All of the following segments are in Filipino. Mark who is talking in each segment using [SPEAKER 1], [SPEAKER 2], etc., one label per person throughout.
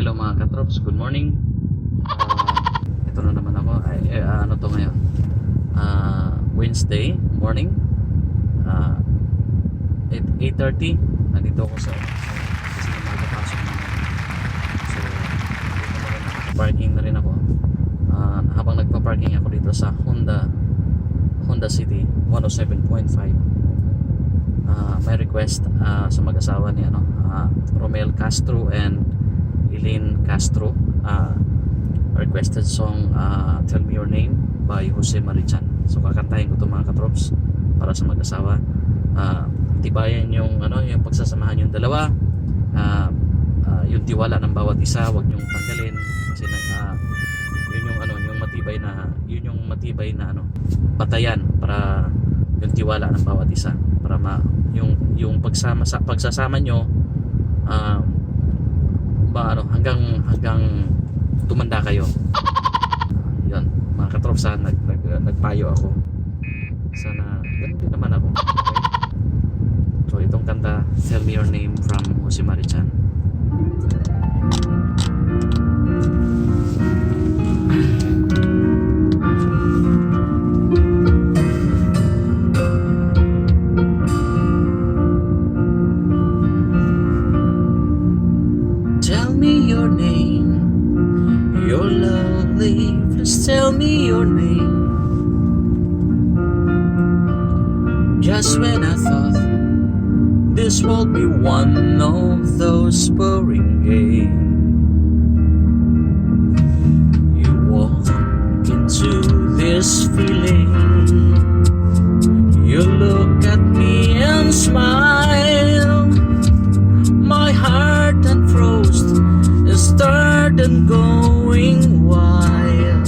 [SPEAKER 1] Hello mga katrops, good morning. Ito na naman ako. Ano to ngayon? Wednesday morning. 8:30. Nandito ako sa kasi magpapasok na. So, parking na rin ako. Habang nagpa-parking ako dito sa Honda City 107.5. May request sa mag-asawa ni Romel Castro and Eileen Castro, requested song Tell Me Your Name by Jose Marichan. So kakantahin ko ito mga katrops para sa mag-asawa. Tibayan yung yung pagsasamahan yung dalawa, yung tiwala ng bawat isa, wag niyong tanggalin kasi yun yung matibay na batayan para yung tiwala ng bawat isa, para yung pagsasama nyo hanggang tumanda kayo. Yun mga katrops, nagpayo ako, sana ganun din naman ako. So itong kanta Tell Me Your Name from Jose Marichan. Tell me your name, you're lovely, please tell me your name. Just when I thought this would be one of those boring games, you walk into this feeling, you look at me and smile. My heart unfroze, it started going wild.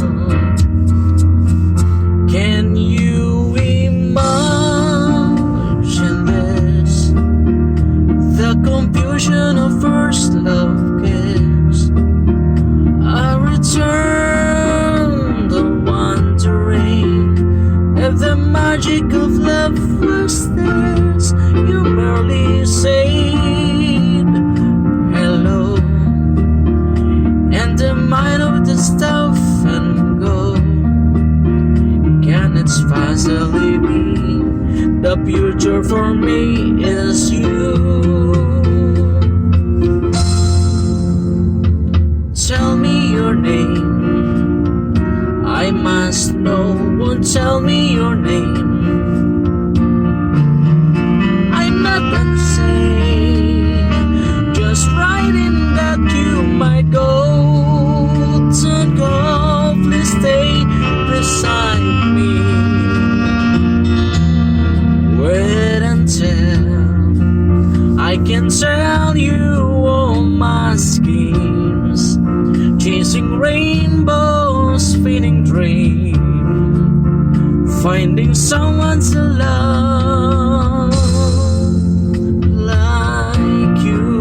[SPEAKER 1] Can you imagine this? The confusion of first love kiss. I returned wondering if the magic of love was theirs. You merely said hello, and the mind of the stuff and go. Can it possibly be the future for me is you? Tell me your name, I must know. Won't tell me your name, I'm not insane, just writing that you might go. Don't go, please stay beside me. Wait until I can tell you all my schemes, chasing rainbows, feeding dreams, finding someone to love like you.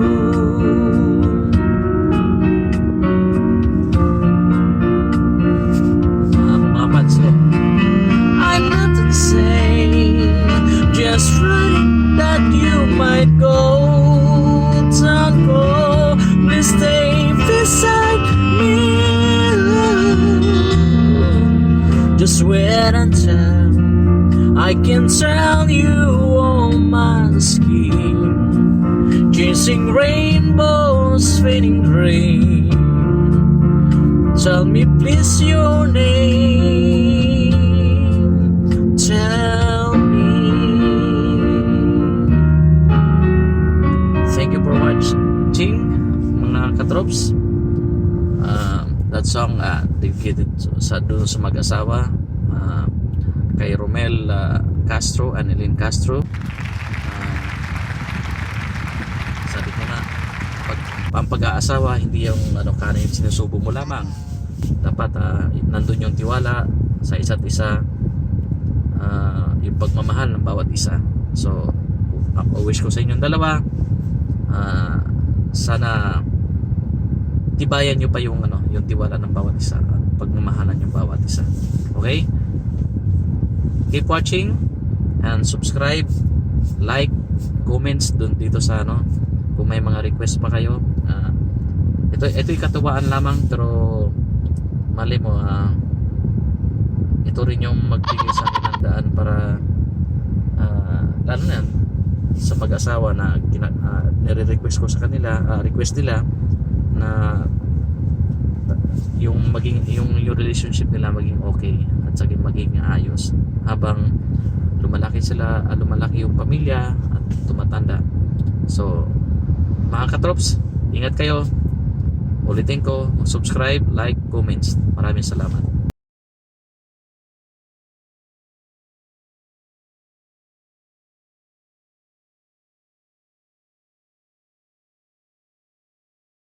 [SPEAKER 1] I'm not insane, just running that you might go. Don't go, please stay beside me. Just wait until I can tell you all my scheme, chasing rainbows, fading dreams. Tell me please your name, tell me. Thank you for watching mga katrops. That song dedicated sa mag-asawa, kay Romel Castro and Eileen Castro. Sabi ko na, ang pag-aasawa hindi yung kanin sinusubo mo lamang. Dapat nandun yung tiwala sa isa't isa, yung pagmamahal ng bawat isa. So ako wish ko sa inyong dalawa, sana tibayan nyo pa yung yung tiwala ng bawat isa at pagmamahalan yung bawat isa. Okay? Keep watching and subscribe, like, comments dito sa kung may mga request pa kayo. ito'y katuwaan lamang, pero mali mo, ito rin yung magbigay sa akin ng daan para lalo na yan, sa mag-asawa na nire-request ko sa kanila, request nila na yung relationship nila maging okay at saka maging ayos habang lumalaki yung pamilya at tumatanda. So mga katrops, ingat kayo. Ulitin ko, subscribe, like, comments. Maraming salamat.